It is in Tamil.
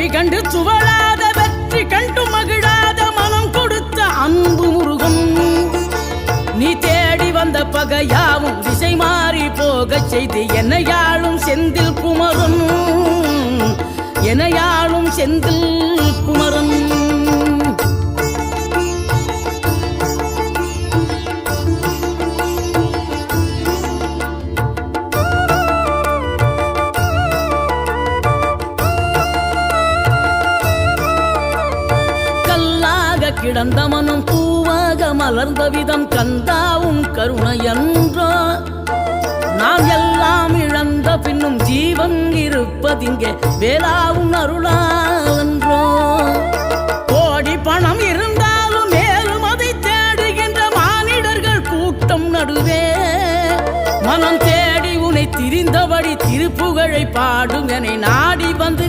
தோல்வி கண்டு துவளாத வெற்றி கண்டு மகிழாத மனம் கொடுத்த அன்பு முருகன் நீ தேடி வந்த பகையாவும் திசை மாறி போகச் செய்து என்னையாளும் செந்தில் குமரன் என்னையாளும் செந்தில் குமரன் கிடந்த மனம் பூவாக மலர்ந்த விதம் கந்தாவும் கருணை என்றோ நாம் எல்லாம் இழந்த பின்னும் ஜீவன் இருப்பதிங்கே வேளாவும் அருளாவென்றோ கோடி பணம் இருந்தாலும் மேலும் அதை தேடுகின்ற மானிடர்கள் கூட்டம் நடுவே மனம் தேடி உனை திரிந்தபடி திருப்புகழை பாடும் என நாடி வந்து